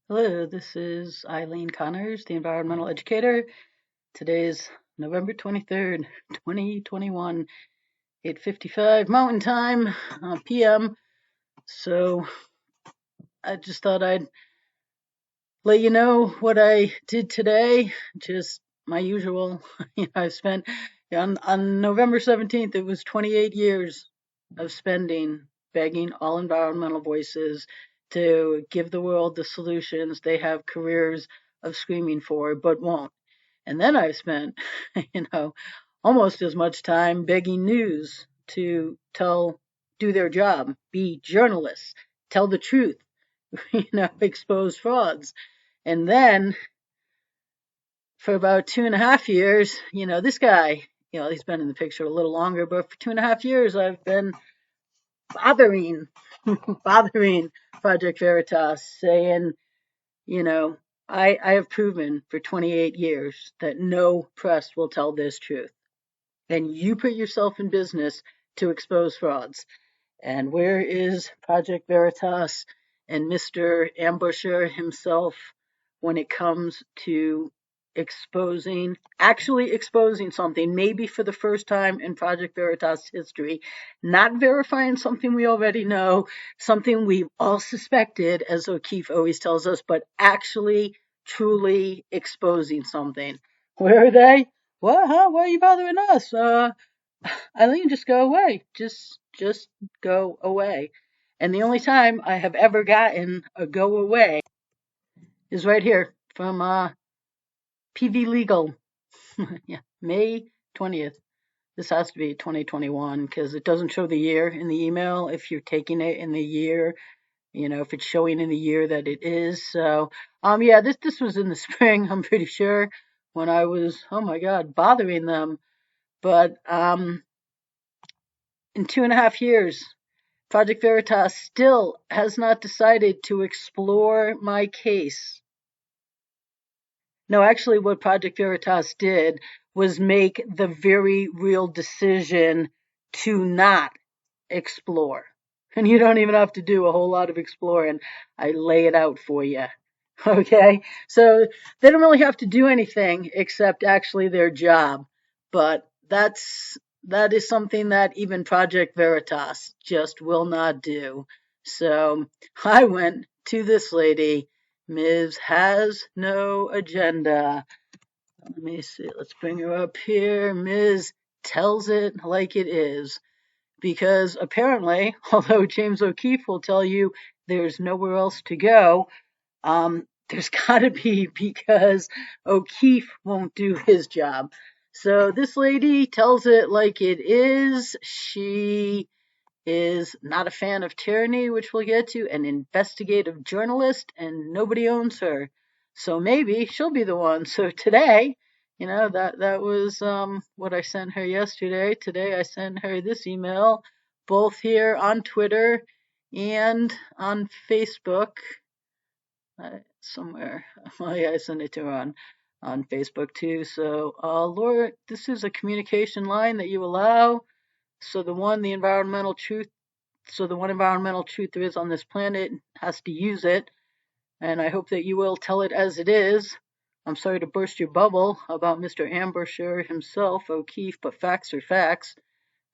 Hello, this is Eileen Connors, the Environmental Educator. Today is November 23rd, 2021, 8:55 Mountain Time, PM. So I just thought I'd let you know what I did today. Just my usual. I spent on November 17th, it was 28 years of spending begging all environmental voices to give the world the solutions they have careers of screaming for, but won't. And then I've spent, you know, almost as much time begging news to do their job, be journalists, tell the truth, expose frauds. And then for about 2.5 years, this guy, he's been in the picture a little longer, but for 2.5 years, I've been bothering, bothering Project Veritas, saying, you know, I have proven for 28 years that no press will tell this truth. And you put yourself in business to expose frauds. And where is Project Veritas and Mr. Ambusher himself when it comes to actually exposing something, maybe for the first time in Project Veritas history, not verifying something we already know, something we've all suspected, as OKEEFE always tells us, but actually truly exposing something? Where are they? What? Huh? Why are you bothering us? Eileen, just go away. Just go away. And the only time I have ever gotten a go away is right here from PV Legal. Yeah, May 20th. This has to be 2021 because it doesn't show the year in the email if you're taking it in the year, if it's showing in the year that it is. So, yeah, this was in the spring, I'm pretty sure, when I was, oh my God, bothering them. But in 2.5 years, Project Veritas still has not decided to explore my case. No, actually, what Project Veritas did was make the very real decision to not explore. And you don't even have to do a whole lot of exploring. I lay it out for you. Okay? So they don't really have to do anything except actually their job. But that is something that even Project Veritas just will not do. So I went to this lady. Ms. has no agenda. Let me see. Let's bring her up here. Ms. tells it like it is. Because apparently, although James O'Keefe will tell you there's nowhere else to go, there's got to be, because O'Keefe won't do his job. So this lady tells it like it is. She is not a fan of tyranny, which we'll get to, an investigative journalist, and nobody owns her. So maybe she'll be the one. So today, that was what I sent her yesterday. Today I sent her this email, both here on Twitter and on Facebook. Somewhere. Oh yeah, I sent it to her on Facebook too. So, Laura, this is a communication line that you allow. So the one environmental truth there is on this planet has to use it, and I hope that you will tell it as it is. I'm sorry to burst your bubble about Mr. Ambusher himself, O'Keefe, but facts are facts.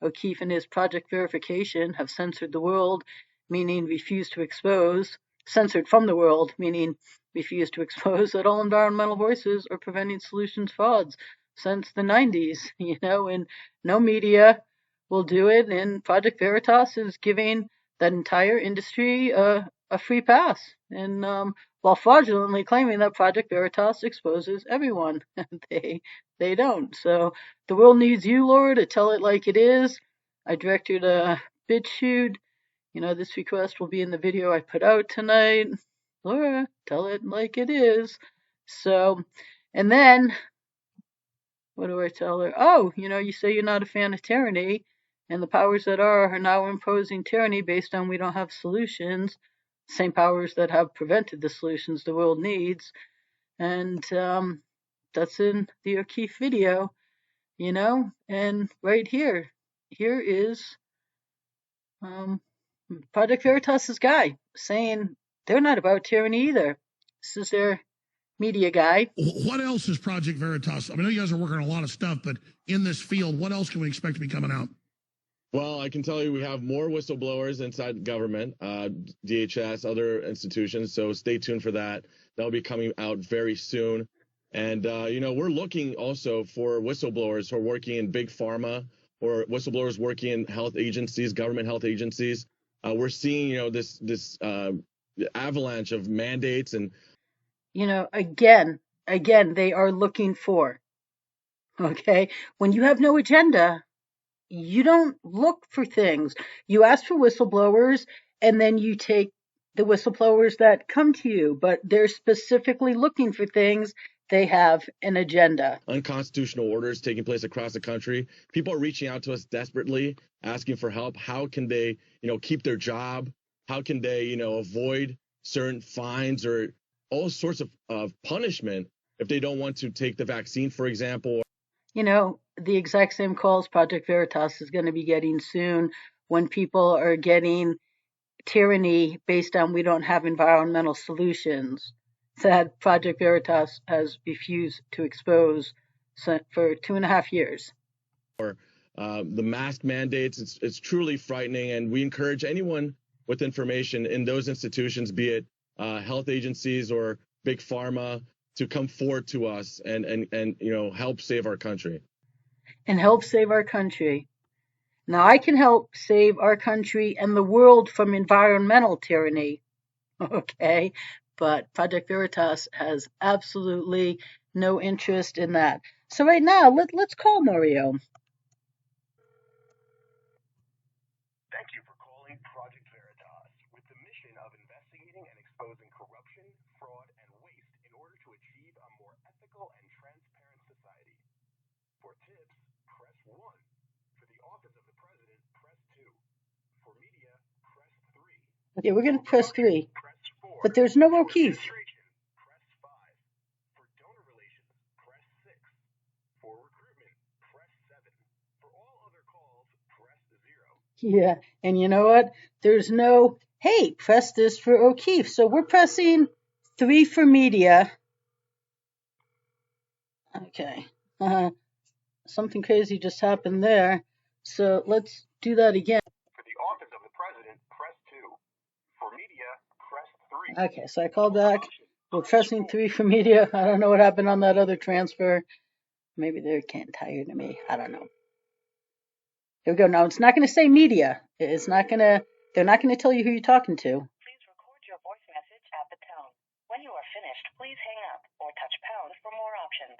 O'Keefe and his project verification have censored the world, meaning refused to expose, censored from the world, meaning refused to expose that all environmental voices are preventing solutions frauds since the 90s, and no media will do it, and Project Veritas is giving that entire industry a free pass, and while fraudulently claiming that Project Veritas exposes everyone. they don't. So the world needs you, Laura, to tell it like it is. I direct you to BitChute. This request will be in the video I put out tonight. Laura, tell it like it is. So, and then, what do I tell her? Oh, you say you're not a fan of tyranny, and the powers that are now imposing tyranny based on we don't have solutions. Same powers that have prevented the solutions the world needs. And that's in the O'Keefe video. And right here is Project Veritas's guy saying they're not about tyranny either. This is their media guy. What else is Project Veritas? I know you guys are working on a lot of stuff, but in this field, what else can we expect to be coming out? Well, I can tell you we have more whistleblowers inside government, DHS, other institutions. So stay tuned for that. That'll be coming out very soon. And, we're looking also for whistleblowers who are working in big pharma or whistleblowers working in health agencies, government health agencies. We're seeing, this avalanche of mandates and. Again, they are looking for. Okay. When you have no agenda, you don't look for things. You ask for whistleblowers and then you take the whistleblowers that come to you, but they're specifically looking for things. They have an agenda. Unconstitutional orders taking place across the country. People are reaching out to us desperately, asking for help. How can they, keep their job? How can they, avoid certain fines or all sorts of punishment if they don't want to take the vaccine, for example? The exact same calls Project Veritas is going to be getting soon when people are getting tyranny based on we don't have environmental solutions that Project Veritas has refused to expose for 2.5 years. Or the mask mandates, it's truly frightening, and we encourage anyone with information in those institutions, be it health agencies or big pharma, to come forward to us and help save our country. And help save our country. Now, I can help save our country and the world from environmental tyranny, okay? But Project Veritas has absolutely no interest in that. So right now, let's call Mario. Thank you for calling Project Veritas with the mission of investigating and exposing corruption, fraud, and waste in order to achieve a more ethical and transparent society. For tips, press 1. For the office of the president, press 2. For media, press 3. Okay, we're going to press 3. Press 4. But there's no OKEEFE. Press 5. For donor relations, press 6. For recruitment, press 7. For all other calls, press 0. Yeah, and you know what? There's no, hey, press this for OKEEFE. So we're pressing 3 for media. Okay. Something crazy just happened there. So let's do that again. For the office of the president, press 2. For media, press 3. Okay, so I called back. We're pressing 3 for media. I don't know what happened on that other transfer. Maybe they're getting tired of me. I don't know. Here we go. Now, it's not going to say media. It's not going to, they're not going to tell you who you're talking to. Please record your voice message at the tone. When you are finished, please hang up or touch pound for more options.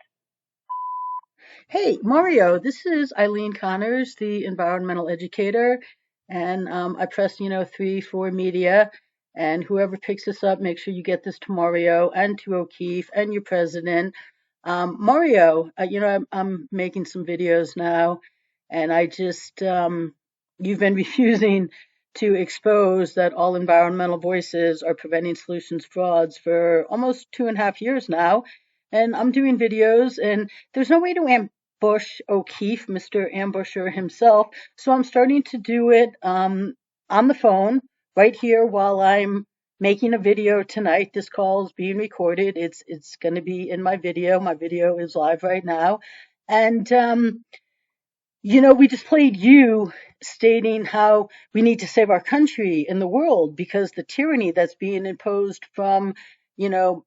Hey, Mario, this is Eileen Connors, the environmental educator, and I pressed, 3 for media, and whoever picks this up, make sure you get this to Mario and to OKEEFE and your president. Mario, I'm making some videos now, and I just, you've been refusing to expose that all environmental voices are preventing solutions frauds for almost 2.5 years now. And I'm doing videos, and there's no way to ambush OKEEFE, Mr. Ambusher himself. So I'm starting to do it on the phone right here while I'm making a video tonight. This call is being recorded. It's going to be in my video. My video is live right now. And, we just played you stating how we need to save our country and the world because the tyranny that's being imposed from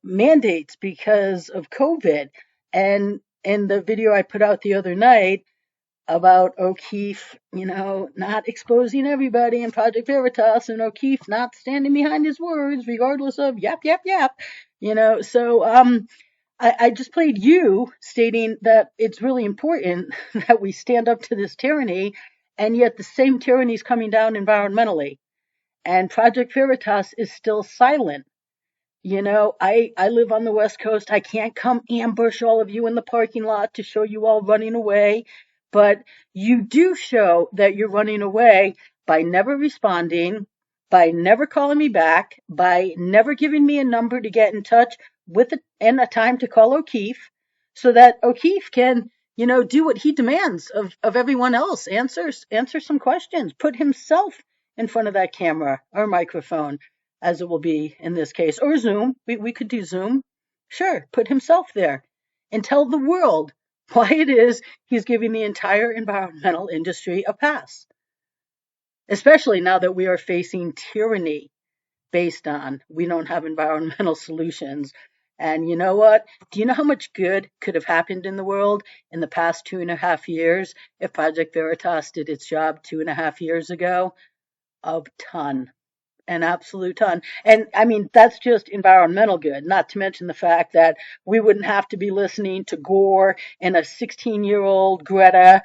mandates because of COVID. And in the video I put out the other night about OKEEFE, not exposing everybody in Project Veritas and OKEEFE not standing behind his words, regardless of yap, yap, yap, so, I just played you stating that it's really important that we stand up to this tyranny, and yet the same tyranny is coming down environmentally. And Project Veritas is still silent. I live on the West Coast. I can't come ambush all of you in the parking lot to show you all running away. But you do show that you're running away by never responding, by never calling me back, by never giving me a number to get in touch with and a time to call OKEEFE so that OKEEFE can, do what he demands of everyone else. Answer some questions. Put himself in front of that camera or microphone. as it will be in this case, or Zoom. We could do Zoom. Sure, put himself there and tell the world why it is he's giving the entire environmental industry a pass, especially now that we are facing tyranny based on we don't have environmental solutions. And you know what? Do you know how much good could have happened in the world in the past 2.5 years if Project Veritas did its job 2.5 years ago? A ton. An absolute ton. And I mean, that's just environmental good, not to mention the fact that we wouldn't have to be listening to Gore and a 16-year-old Greta,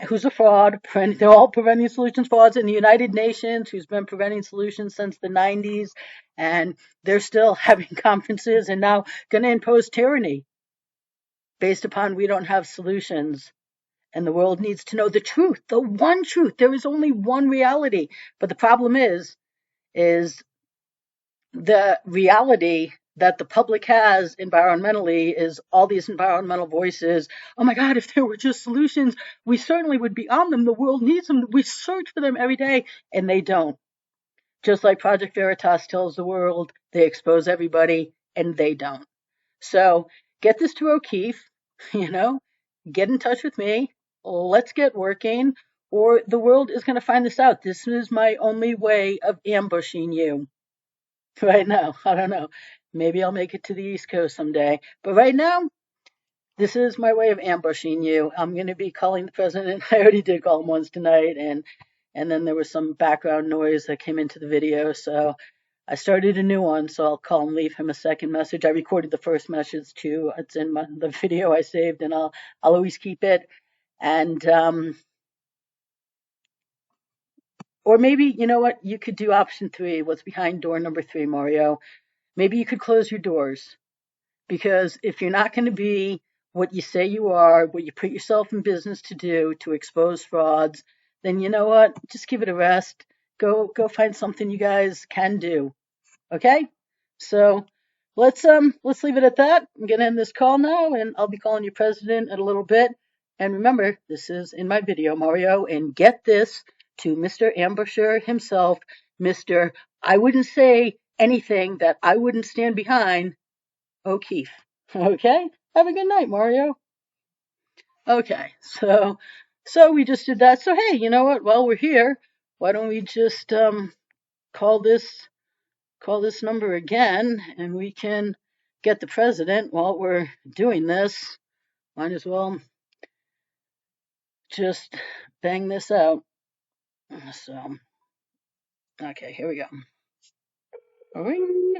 who's a fraud. They're all preventing solutions frauds in the United Nations, who's been preventing solutions since the 90s. And they're still having conferences and now going to impose tyranny based upon we don't have solutions. And the world needs to know the truth, the one truth. There is only one reality. But the problem is the reality that the public has environmentally is all these environmental voices. Oh my God, if there were just solutions, we certainly would be on them. The world needs them. We search for them every day, and they don't. Just like Project Veritas tells the world, they expose everybody, and they don't. So get this to O'Keefe, get in touch with me. Let's get working, or the world is going to find this out. This is my only way of ambushing you. Right now, I don't know. Maybe I'll make it to the East Coast someday. But right now, this is my way of ambushing you. I'm going to be calling the president. I already did call him once tonight, and then there was some background noise that came into the video, so I started a new one. So I'll call and leave him a second message. I recorded the first message too. It's in the video I saved, and I'll always keep it. And or maybe you know what? You could do option 3. What's behind door number 3, Mario? Maybe you could close your doors. Because if you're not going to be what you say you are, what you put yourself in business to do, to expose frauds, then you know what? Just give it a rest. Go find something you guys can do. Okay? So let's leave it at that. I'm gonna end this call now, and I'll be calling you president in a little bit. And remember, this is in my video, Mario, and get this to Mr. Ambusher himself, Mr. I wouldn't say anything that I wouldn't stand behind, O'Keefe. Okay? Have a good night, Mario. Okay, so we just did that. So hey, you know what? While we're here, why don't we just call this number again, and we can get the president while we're doing this. Might as well just bang this out. So, okay, here we go. Ring.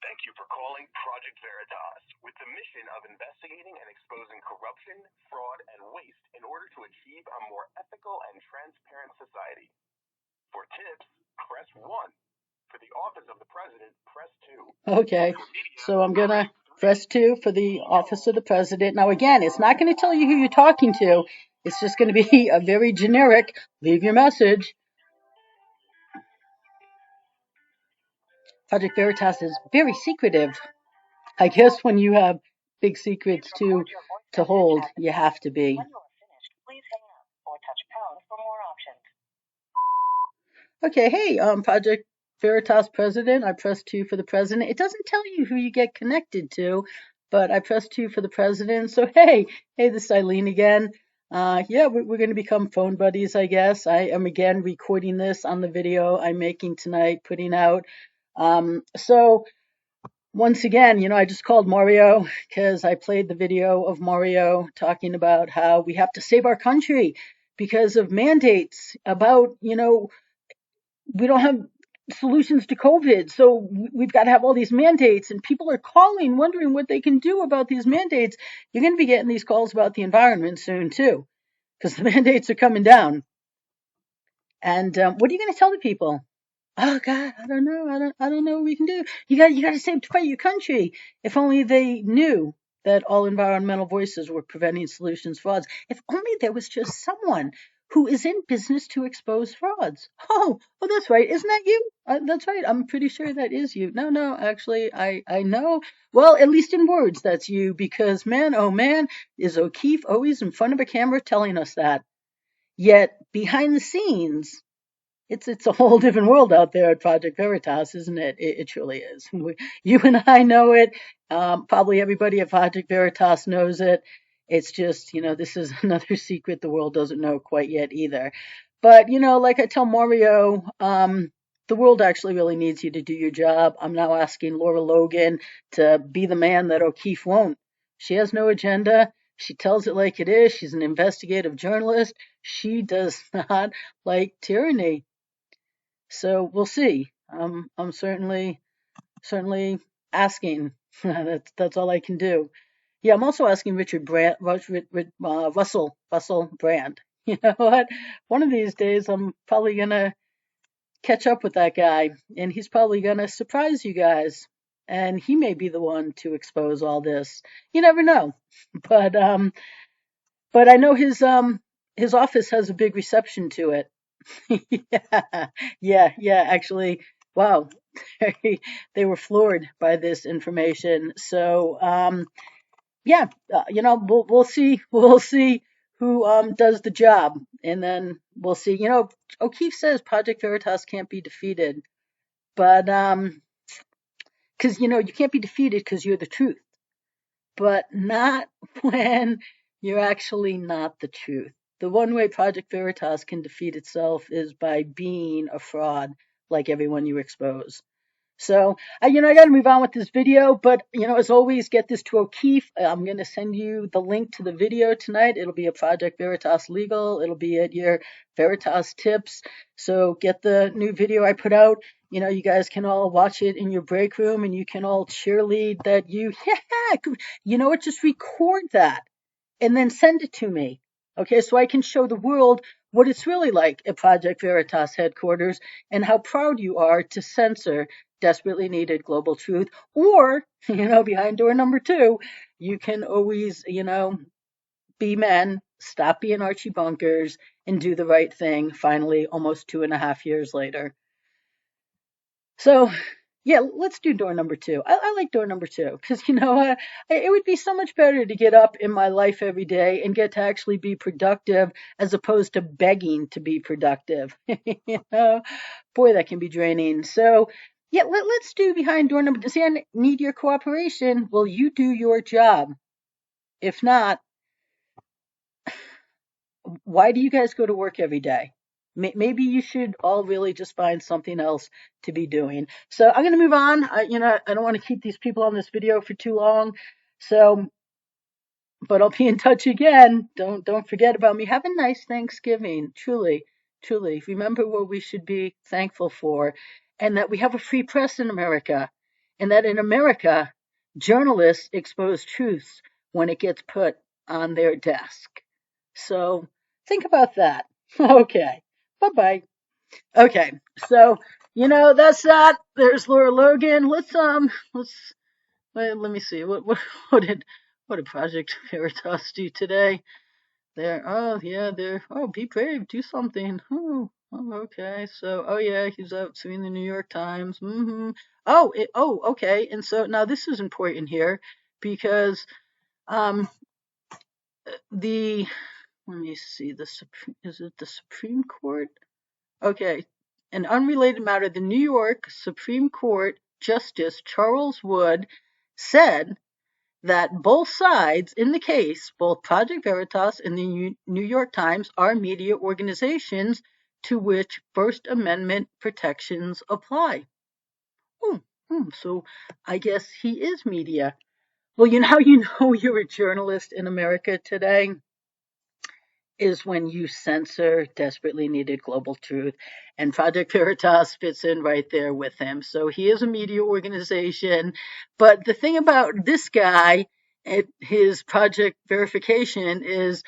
Thank you for calling Project Veritas with the mission of investigating and exposing corruption, fraud, and waste in order to achieve a more ethical and transparent society. For tips, press 1. For the office of the president, press 2. Okay, so I'm going to press 2 for the office of the president. Now, again, it's not going to tell you who you're talking to. It's just going to be a very generic, leave your message. Project Veritas is very secretive. I guess when you have big secrets to hold, you have to be. When you are finished, please hang up or touch pound for more options. Okay, hey, Project Veritas president, I pressed 2 for the president. It doesn't tell you who you get connected to, but I pressed 2 for the president. So hey, this is Eileen again. Yeah, we're going to become phone buddies, I guess. I am again recording this on the video I'm making tonight, putting out. So once again, I just called Mario because I played the video of Mario talking about how we have to save our country because of mandates, about, we don't have solutions to COVID. So we've got to have all these mandates, and people are calling, wondering what they can do about these mandates. You're going to be getting these calls about the environment soon too, because the mandates are coming down. And what are you going to tell the people? Oh God, I don't know. I don't know what we can do. You got to save your country. If only they knew that all environmental voices were preventing solutions frauds. If only there was just someone who is in business to expose frauds. Oh, that's right. Isn't that you? That's right. I'm pretty sure that is you. No, actually, I know. Well, at least in words, that's you, because man, oh man, is O'Keefe always in front of a camera telling us that. Yet behind the scenes, It's a whole different world out there at Project Veritas, isn't it? It truly is. You and I know it. Probably everybody at Project Veritas knows it. It's just, this is another secret the world doesn't know quite yet either. But, like I tell Mario, the world actually really needs you to do your job. I'm now asking Lara Logan to be the man that OKEEFE won't. She has no agenda. She tells it like it is. She's an investigative journalist. She does not like tyranny. So we'll see. I'm certainly asking. That's all I can do. Yeah, I'm also asking Russell Brand. You know what? One of these days, I'm probably gonna catch up with that guy, and he's probably gonna surprise you guys. And he may be the one to expose all this. You never know. But but I know his office has a big reception to it. Yeah. Actually, wow, they were floored by this information. So, yeah, we'll see, who does the job, and then we'll see. O'Keefe says Project Veritas can't be defeated, but because you can't be defeated because you're the truth, but not when you're actually not the truth. The one way Project Veritas can defeat itself is by being a fraud like everyone you expose. So, I got to move on with this video, but, as always, get this to O'Keefe. I'm going to send you the link to the video tonight. It'll be a Project Veritas Legal. It'll be at your Veritas Tips. So get the new video I put out. You guys can all watch it in your break room, and you can all cheerlead that just record that and then send it to me. Okay, so I can show the world what it's really like at Project Veritas headquarters and how proud you are to censor desperately needed global truth. Or, behind door number 2, you can always, be men, stop being Archie Bunkers, and do the right thing finally, almost 2.5 years later. So, yeah, let's do door number 2. I like door number 2 because, it would be so much better to get up in my life every day and get to actually be productive as opposed to begging to be productive. Boy, that can be draining. So, yeah, let's do behind door number 2. See, I need your cooperation. Will you do your job? If not, why do you guys go to work every day? Maybe you should all really just find something else to be doing. So I'm going to move on. I don't want to keep these people on this video for too long. So, but I'll be in touch again. Don't forget about me. Have a nice Thanksgiving. Truly. Remember what we should be thankful for, and that we have a free press in America, and that in America, journalists expose truths when it gets put on their desk. So think about that. Okay. Bye-bye. Okay. So, that's that. There's Lara Logan. Let me see. What did Project Veritas do today? Be brave, do something. Okay. So, yeah, he's out suing the New York Times. Okay. And so now this is important here because let me see, is it the Supreme Court? Okay. An unrelated matter, the New York Supreme Court Justice Charles Wood said that both sides in the case, both Project Veritas and the New York Times, are media organizations to which First Amendment protections apply. So I guess he is media. Well, how you know you're a journalist in America today is when you censor desperately needed global truth. And Project Veritas fits in right there with him. So he is a media organization. But the thing about this guy at his project verification is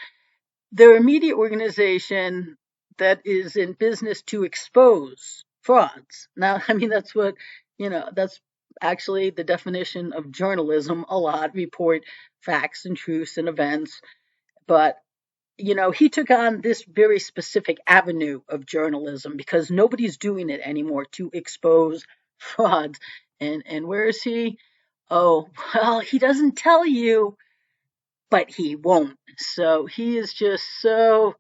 they're a media organization that is in business to expose frauds. Now, I mean, that's what, that's actually the definition of journalism a lot, report facts and truths and events. But he took on this very specific avenue of journalism because nobody's doing it anymore to expose frauds. And where is he? Oh, well, he doesn't tell you, but he won't. So he's just so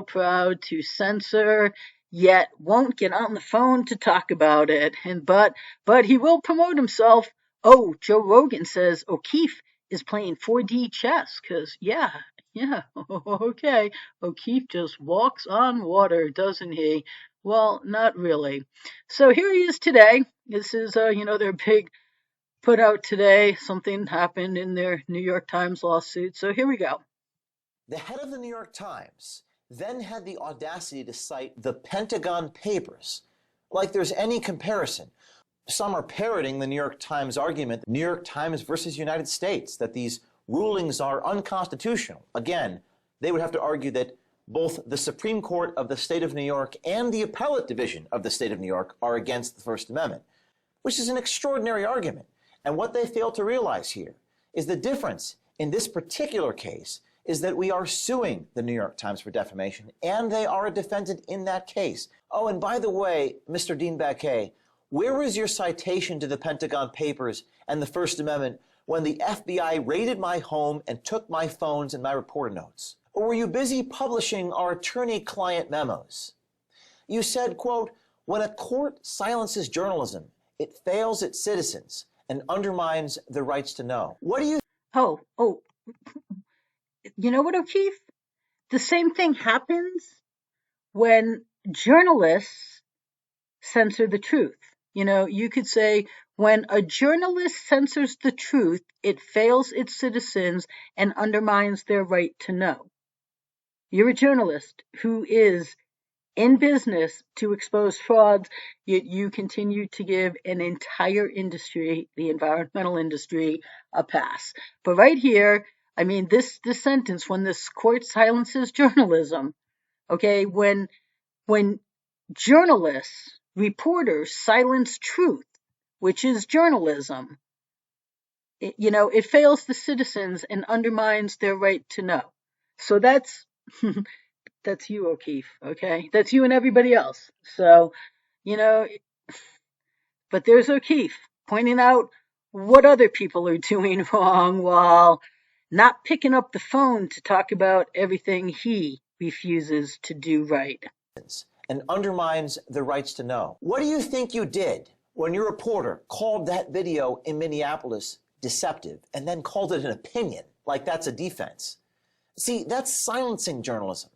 proud to censor yet won't get on the phone to talk about it. But he will promote himself. Oh, Joe Rogan says O'Keefe is playing 4D chess, because yeah, okay. O'Keefe just walks on water, doesn't he? Well, not really. So here he is today. This is their big put out today. Something happened in their New York Times lawsuit. So here we go. The head of the New York Times then had the audacity to cite the Pentagon Papers, like there's any comparison. Some are parroting the New York Times argument, New York Times versus United States, that these rulings are unconstitutional. Again, they would have to argue that both the Supreme Court of the state of New York and the appellate division of the state of New York are against the First Amendment, which is an extraordinary argument. And what they fail to realize here is the difference in this particular case is that we are suing the New York Times for defamation, and they are a defendant in that case. Oh, and by the way, Mr. Dean Baquet, where was your citation to the Pentagon Papers and the First Amendment when the FBI raided my home and took my phones and my reporter notes? Or were you busy publishing our attorney-client memos? You said, quote, when a court silences journalism, it fails its citizens and undermines their rights to know. What do you... Oh, you know what, O'Keefe? The same thing happens when journalists censor the truth. You could say when a journalist censors the truth, it fails its citizens and undermines their right to know. You're a journalist who is in business to expose frauds, yet you continue to give an entire industry, the environmental industry, a pass. But right here, this sentence, when this court silences journalism, okay, when journalists, reporters silence truth, which is journalism, it fails the citizens and undermines their right to know. So that's that's you, O'Keefe, okay? That's you and everybody else. So, but there's O'Keefe pointing out what other people are doing wrong while not picking up the phone to talk about everything he refuses to do right. And undermines the rights to know. What do you think you did when your reporter called that video in Minneapolis deceptive and then called it an opinion, like that's a defense? See, that's silencing journalism.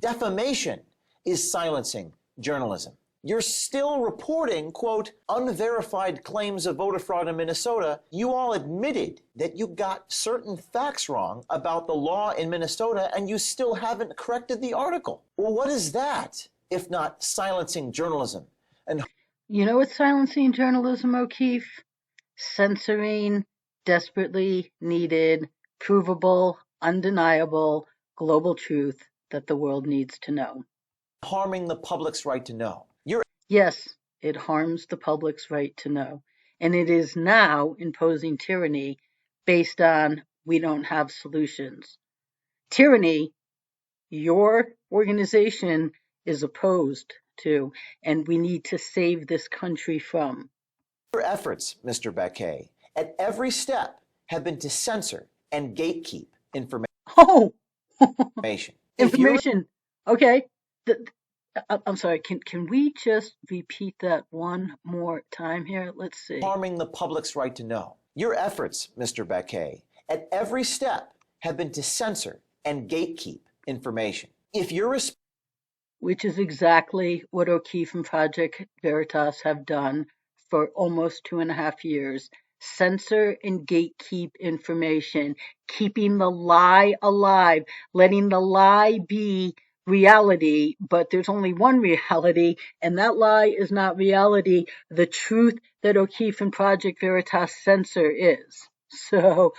Defamation is silencing journalism. You're still reporting, quote, unverified claims of voter fraud in Minnesota. You all admitted that you got certain facts wrong about the law in Minnesota, and you still haven't corrected the article. Well, what is that if not silencing journalism? And you know what's silencing journalism, O'Keefe? Censoring desperately needed, provable, undeniable global truth that the world needs to know. Harming the public's right to know. Yes, it harms the public's right to know. And it is now imposing tyranny based on we don't have solutions. Tyranny, your organization is opposed to, and we need to save this country from. Your efforts, Mr. Baquet, at every step have been to censor and gatekeep information. Oh! Information. Okay. I'm sorry, can we just repeat that one more time here? Let's see. Harming the public's right to know. Your efforts, Mr. Baquet, at every step have been to censor and gatekeep information. If you're which is exactly what O'Keefe and Project Veritas have done for almost 2.5 years. Censor and gatekeep information, keeping the lie alive, letting the lie be reality, but there's only one reality, and that lie is not reality. The truth that O'Keefe and Project Veritas censor is. So,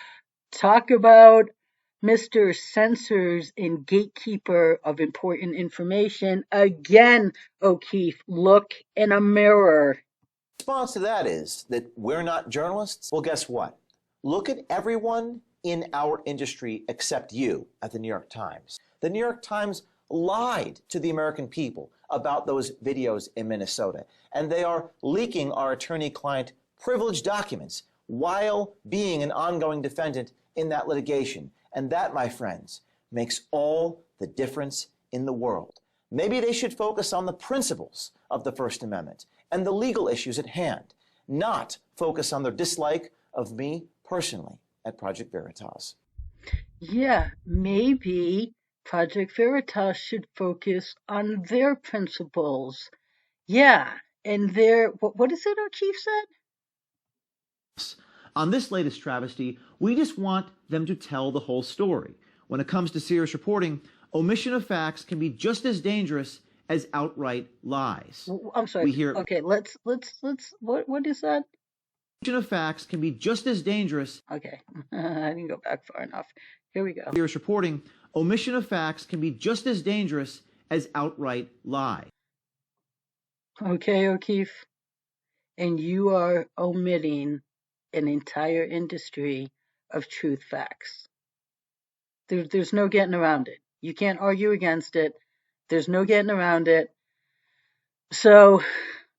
talk about Mr. Censors and gatekeeper of important information. Again, O'Keefe, look in a mirror. Response to that is that we're not journalists. Well, guess what? Look at everyone in our industry except you at the New York Times. The New York Times lied to the American people about those videos in Minnesota, and they are leaking our attorney-client privilege documents while being an ongoing defendant in that litigation. And that, my friends, makes all the difference in the world. Maybe they should focus on the principles of the First Amendment and the legal issues at hand, not focus on their dislike of me personally at Project Veritas. Yeah, maybe Project Veritas should focus on their principles. Yeah, and their, what is it O'Keefe said? On this latest travesty, we just want them to tell the whole story. When it comes to serious reporting, omission of facts can be just as dangerous as outright lies. I'm sorry. Okay, let's. What is that? Omission of facts can be just as dangerous. Okay, I didn't go back far enough. Here we go. Serious reporting, omission of facts can be just as dangerous as outright lie. Okay, O'Keefe, and you are omitting an entire industry of truth facts. There's no getting around it. You can't argue against it. There's no getting around it. So,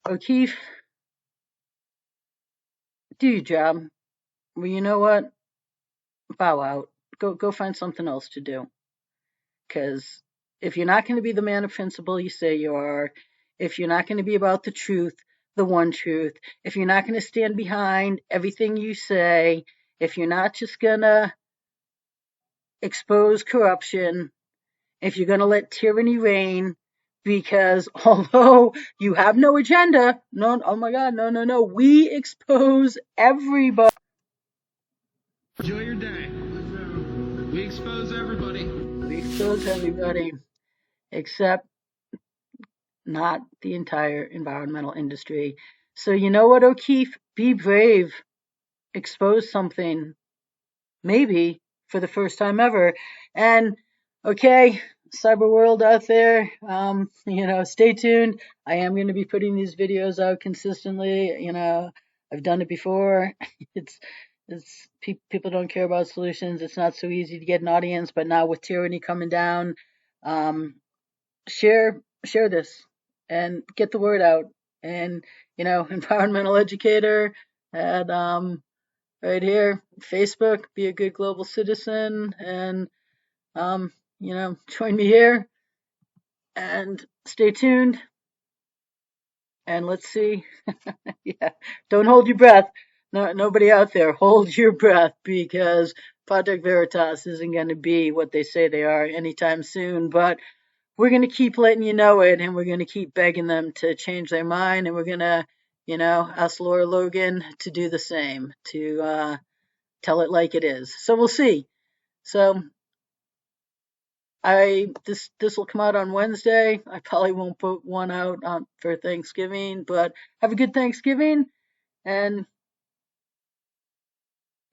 O'Keefe, do your job. Well, you know what? Bow out. Go find something else to do. Because if you're not going to be the man of principle you say you are, if you're not going to be about the truth, the one truth, if you're not going to stand behind everything you say, if you're not just going to expose corruption, if you're going to let tyranny reign, because although you have no agenda, no, oh my God, no, we expose everybody. Enjoy your day. We expose everybody. We expose everybody, except not the entire environmental industry. So you know what, O'Keefe? Be brave. Expose something. Maybe for the first time ever. And okay, cyber world out there, stay tuned. I am going to be putting these videos out consistently. I've done it before. It's people don't care about solutions. It's not so easy to get an audience, but now with tyranny coming down, share this and get the word out. And environmental educator at right here, Facebook, be a good global citizen, and join me here and stay tuned. And let's see. Yeah, don't hold your breath. No, nobody out there, hold your breath, because Project Veritas isn't going to be what they say they are anytime soon. But we're going to keep letting you know it, and we're going to keep begging them to change their mind, and we're going to, ask Lara Logan to do the same, to tell it like it is. So we'll see. So this will come out on Wednesday. I probably won't put one out for Thanksgiving, but have a good Thanksgiving. And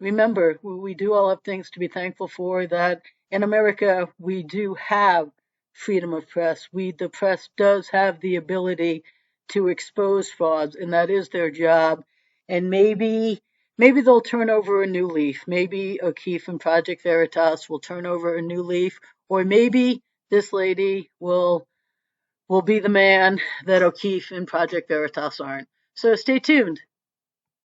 remember, we do all have things to be thankful for, that in America we do have freedom of press. The press does have the ability to expose frauds, and that is their job. And maybe they'll turn over a new leaf. Maybe O'Keefe and Project Veritas will turn over a new leaf, or maybe this lady will be the man that O'Keefe and Project Veritas aren't. So stay tuned.